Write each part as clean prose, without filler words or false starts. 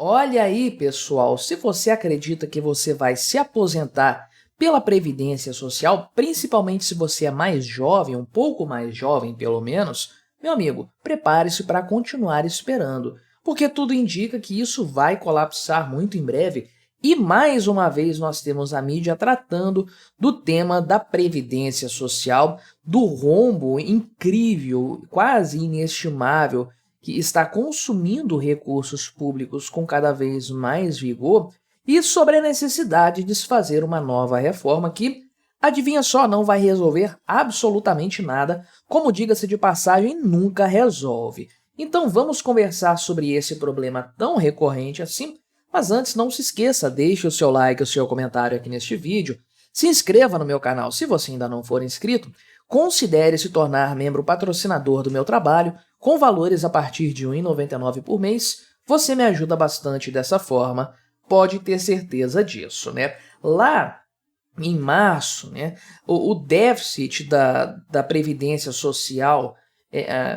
Olha aí, pessoal, se você acredita que você vai se aposentar pela Previdência Social, principalmente se você é mais jovem, um pouco mais jovem pelo menos, meu amigo, prepare-se para continuar esperando, porque tudo indica que isso vai colapsar muito em breve. E mais uma vez nós temos a mídia tratando do tema da Previdência Social, do rombo incrível, quase inestimável que está consumindo recursos públicos com cada vez mais vigor, e sobre a necessidade de se fazer uma nova reforma que, adivinha só, não vai resolver absolutamente nada, como diga-se de passagem, nunca resolve. Então vamos conversar sobre esse problema tão recorrente assim, mas antes não se esqueça, deixe o seu like, o seu comentário aqui neste vídeo, se inscreva no meu canal se você ainda não for inscrito, considere se tornar membro patrocinador do meu trabalho, com valores a partir de R$ 1,99 por mês, você me ajuda bastante dessa forma, pode ter certeza disso, né? Lá em março, né, o déficit da Previdência Social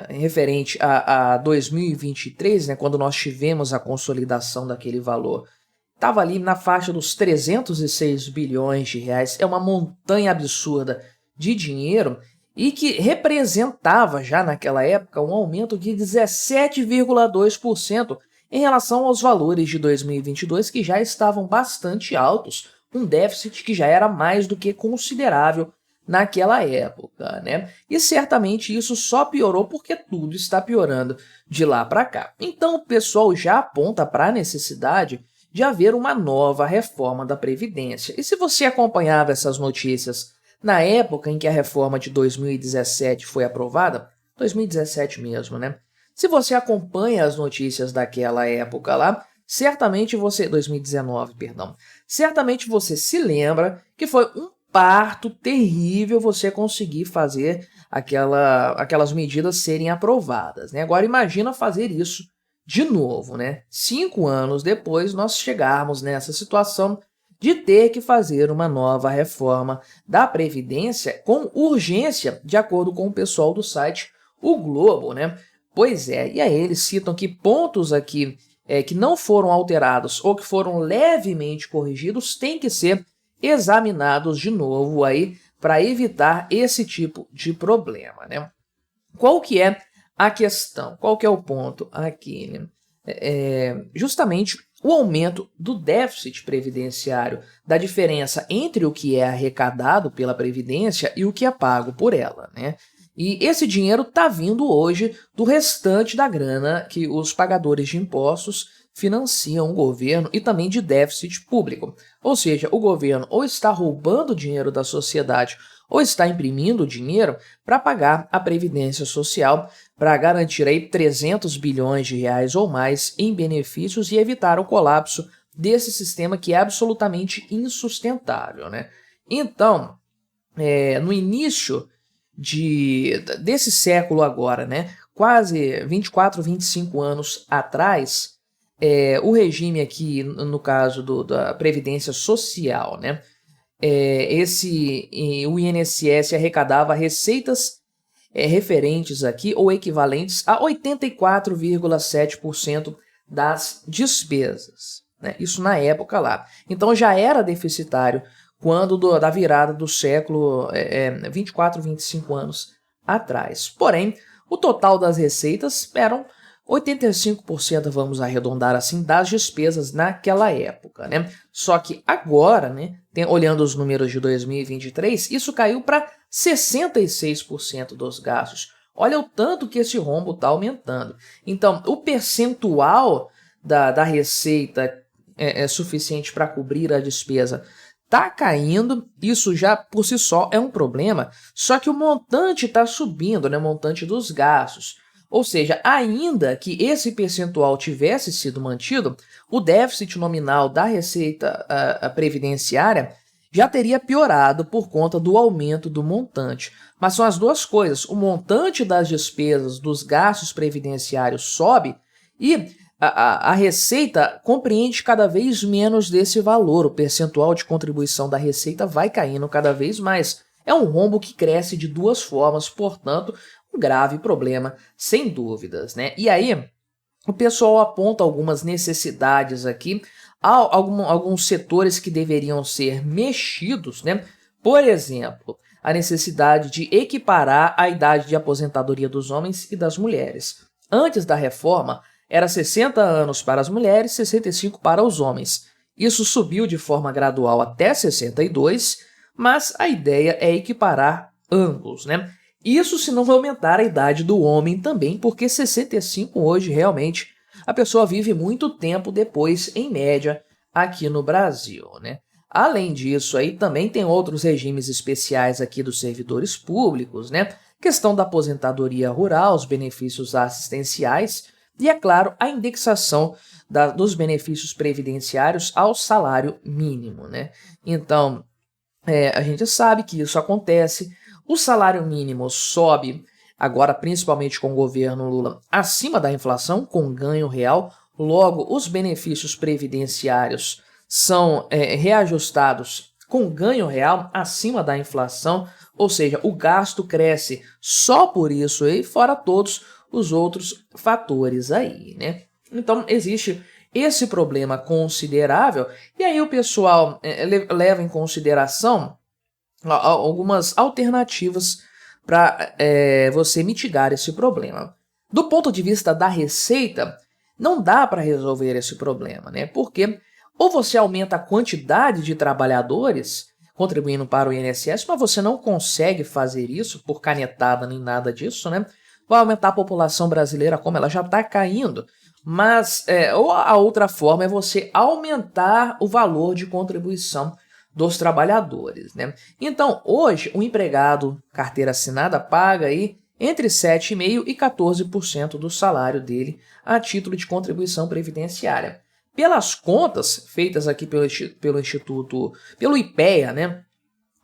referente a 2023, né, quando nós tivemos a consolidação daquele valor, estava ali na faixa dos 306 bilhões de reais, é uma montanha absurda de dinheiro e que representava já naquela época um aumento de 17,2% em relação aos valores de 2022, que já estavam bastante altos, um déficit que já era mais do que considerável naquela época, né? E certamente isso só piorou porque tudo está piorando de lá para cá. Então o pessoal já aponta para a necessidade de haver uma nova reforma da Previdência. E se você acompanhava essas notícias na época em que a reforma de 2017 foi aprovada, 2017 mesmo, né? Se você acompanha as notícias daquela época lá, certamente você... 2019, perdão. Certamente você se lembra que foi um parto terrível você conseguir fazer aquelas medidas serem aprovadas, né? Agora imagina fazer isso de novo, né? 5 anos depois, nós chegarmos nessa situação de ter que fazer uma nova reforma da Previdência com urgência, de acordo com o pessoal do site O Globo, né? Pois é, e aí eles citam que pontos aqui que não foram alterados ou que foram levemente corrigidos têm que ser examinados de novo aí para evitar esse tipo de problema, né? Qual que é a questão? Qual que é o ponto aqui, né? Justamente o aumento do déficit previdenciário, da diferença entre o que é arrecadado pela Previdência e o que é pago por ela, né? E esse dinheiro está vindo hoje do restante da grana que os pagadores de impostos financiam o governo e também de déficit público. Ou seja, o governo ou está roubando dinheiro da sociedade ou está imprimindo dinheiro para pagar a Previdência Social, para garantir aí 300 bilhões de reais ou mais em benefícios e evitar o colapso desse sistema que é absolutamente insustentável, né? Então, no início desse século agora, né, quase 24, 25 anos atrás, o regime aqui, no caso da Previdência Social, né, o INSS arrecadava receitas referentes aqui ou equivalentes a 84,7% das despesas, né? Isso na época lá. Então já era deficitário quando da virada do século 24, 25 anos atrás. Porém, o total das receitas eram 85%, vamos arredondar assim, das despesas naquela época, né? Só que agora, né, olhando os números de 2023, isso caiu para 66% dos gastos. Olha o tanto que esse rombo está aumentando. Então, o percentual da receita é suficiente para cobrir a despesa está caindo, isso já por si só é um problema, só que o montante está subindo, né, o montante dos gastos. Ou seja, ainda que esse percentual tivesse sido mantido, o déficit nominal da receita previdenciária já teria piorado por conta do aumento do montante. Mas são as duas coisas, o montante das despesas dos gastos previdenciários sobe e a receita compreende cada vez menos desse valor, o percentual de contribuição da receita vai caindo cada vez mais. É um rombo que cresce de duas formas, portanto, um grave problema, sem dúvidas, né? E aí, o pessoal aponta algumas necessidades aqui, alguns setores que deveriam ser mexidos, né? Por exemplo, a necessidade de equiparar a idade de aposentadoria dos homens e das mulheres. Antes da reforma, era 60 anos para as mulheres, 65 para os homens. Isso subiu de forma gradual até 62, mas a ideia é equiparar ambos, né? Isso se não aumentar a idade do homem também, porque 65 hoje realmente a pessoa vive muito tempo depois, em média, aqui no Brasil, né? Além disso, aí também tem outros regimes especiais aqui dos servidores públicos, né? Questão da aposentadoria rural, os benefícios assistenciais e, é claro, a indexação dos benefícios previdenciários ao salário mínimo, né? Então, a gente sabe que isso acontece. O salário mínimo sobe, agora principalmente com o governo Lula, acima da inflação, com ganho real. Logo, os benefícios previdenciários são reajustados com ganho real acima da inflação, ou seja, o gasto cresce só por isso aí, fora todos os outros fatores aí, né? Então, existe esse problema considerável, e aí o pessoal leva em consideração algumas alternativas para você mitigar esse problema. Do ponto de vista da receita, não dá para resolver esse problema, né? Porque ou você aumenta a quantidade de trabalhadores contribuindo para o INSS, mas você não consegue fazer isso por canetada nem nada disso, né? Vai aumentar a população brasileira como ela já está caindo, mas ou a outra forma é você aumentar o valor de contribuição dos trabalhadores, né? Então, hoje, o empregado carteira assinada paga aí entre 7,5% e 14% do salário dele a título de contribuição previdenciária. Pelas contas feitas aqui pelo Instituto, pelo IPEA, né?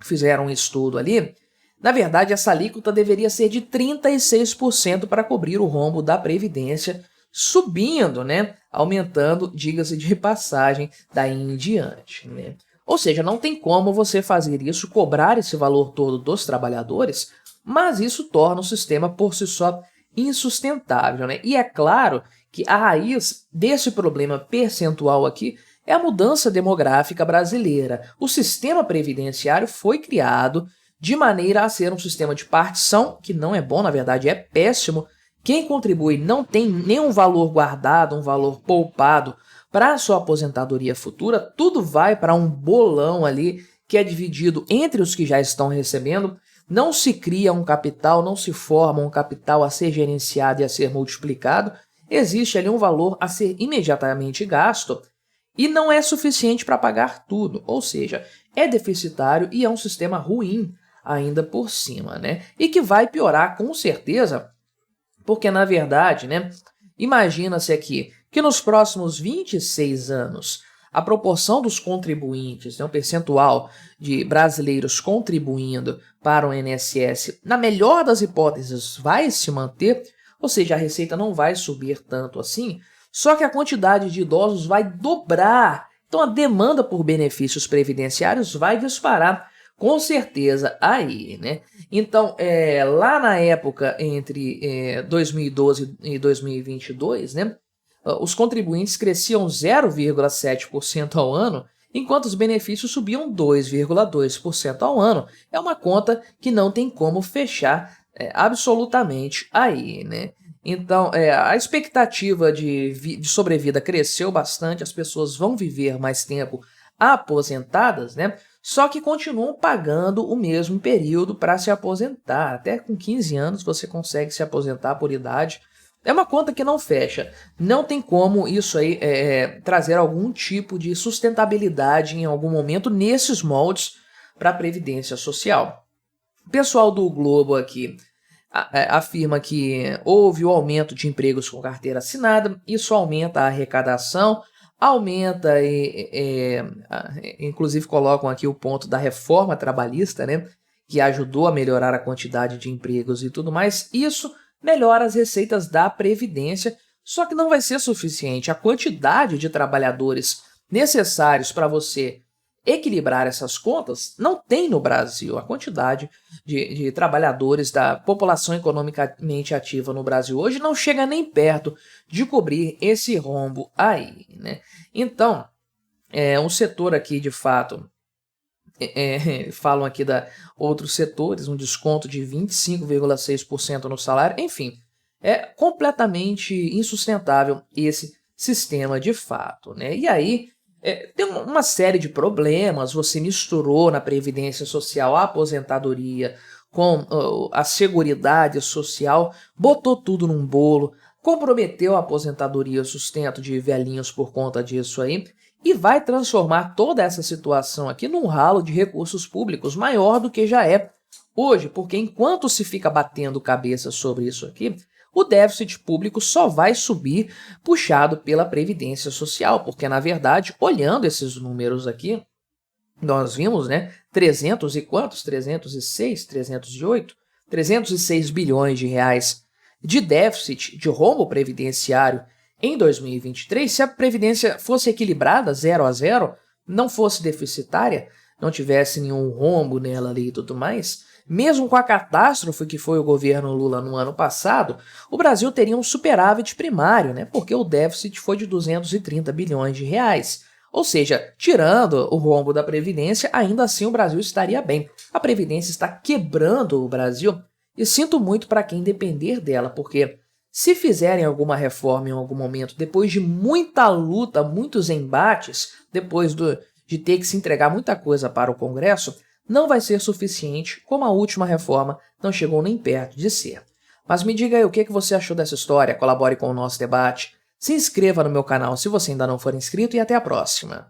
Fizeram um estudo ali. Na verdade, essa alíquota deveria ser de 36% para cobrir o rombo da Previdência, subindo, né? Aumentando, diga-se de passagem, daí em diante, né? Ou seja, não tem como você fazer isso, cobrar esse valor todo dos trabalhadores, mas isso torna o sistema por si só insustentável, né? E é claro que a raiz desse problema percentual aqui é a mudança demográfica brasileira. O sistema previdenciário foi criado de maneira a ser um sistema de partição, que não é bom, na verdade é péssimo. Quem contribui não tem nenhum valor guardado, um valor poupado para a sua aposentadoria futura, tudo vai para um bolão ali que é dividido entre os que já estão recebendo. Não se cria um capital, não se forma um capital a ser gerenciado e a ser multiplicado. Existe ali um valor a ser imediatamente gasto e não é suficiente para pagar tudo, ou seja, é deficitário e é um sistema ruim ainda por cima, né? E que vai piorar com certeza, porque na verdade, né, imagina-se aqui que nos próximos 26 anos a proporção dos contribuintes, né, o percentual de brasileiros contribuindo para o INSS, na melhor das hipóteses, vai se manter, ou seja, a receita não vai subir tanto assim, só que a quantidade de idosos vai dobrar. Então a demanda por benefícios previdenciários vai disparar com certeza aí, né? Então, lá na época entre 2012 e 2022, né, os contribuintes cresciam 0,7% ao ano, enquanto os benefícios subiam 2,2% ao ano. É uma conta que não tem como fechar absolutamente aí, né? Então, a expectativa de sobrevida cresceu bastante, as pessoas vão viver mais tempo aposentadas, né? Só que continuam pagando o mesmo período para se aposentar. Até com 15 anos você consegue se aposentar por idade. É uma conta que não fecha. Não tem como isso aí trazer algum tipo de sustentabilidade em algum momento nesses moldes para a Previdência Social. O pessoal do Globo aqui afirma que houve o aumento de empregos com carteira assinada, isso aumenta a arrecadação, aumenta, inclusive colocam aqui o ponto da reforma trabalhista, né, que ajudou a melhorar a quantidade de empregos e tudo mais. Isso melhora as receitas da Previdência, só que não vai ser suficiente. A quantidade de trabalhadores necessários para você equilibrar essas contas, não tem no Brasil. A quantidade de trabalhadores da população economicamente ativa no Brasil hoje não chega nem perto de cobrir esse rombo aí, né? Então, um setor aqui, de fato, falam aqui da outros setores, um desconto de 25,6% no salário, enfim, é completamente insustentável esse sistema de fato, né? E aí, tem uma série de problemas, você misturou na Previdência Social a aposentadoria com a Seguridade Social, botou tudo num bolo, comprometeu a aposentadoria e o sustento de velhinhos por conta disso aí, e vai transformar toda essa situação aqui num ralo de recursos públicos maior do que já é hoje, porque enquanto se fica batendo cabeça sobre isso aqui, o déficit público só vai subir puxado pela Previdência Social, porque, na verdade, olhando esses números aqui, nós vimos, né, 300 e quantos? 306, 308, 306 bilhões de reais de déficit, de rombo previdenciário em 2023. Se a Previdência fosse equilibrada, 0 a 0, não fosse deficitária, não tivesse nenhum rombo nela ali e tudo mais, mesmo com a catástrofe que foi o governo Lula no ano passado, o Brasil teria um superávit primário, né? Porque o déficit foi de 230 bilhões de reais. Ou seja, tirando o rombo da Previdência, ainda assim o Brasil estaria bem. A Previdência está quebrando o Brasil e sinto muito para quem depender dela, porque se fizerem alguma reforma em algum momento, depois de muita luta, muitos embates, depois de ter que se entregar muita coisa para o Congresso, não vai ser suficiente, como a última reforma não chegou nem perto de ser. Mas me diga aí o que você achou dessa história, colabore com o nosso debate, se inscreva no meu canal se você ainda não for inscrito e até a próxima.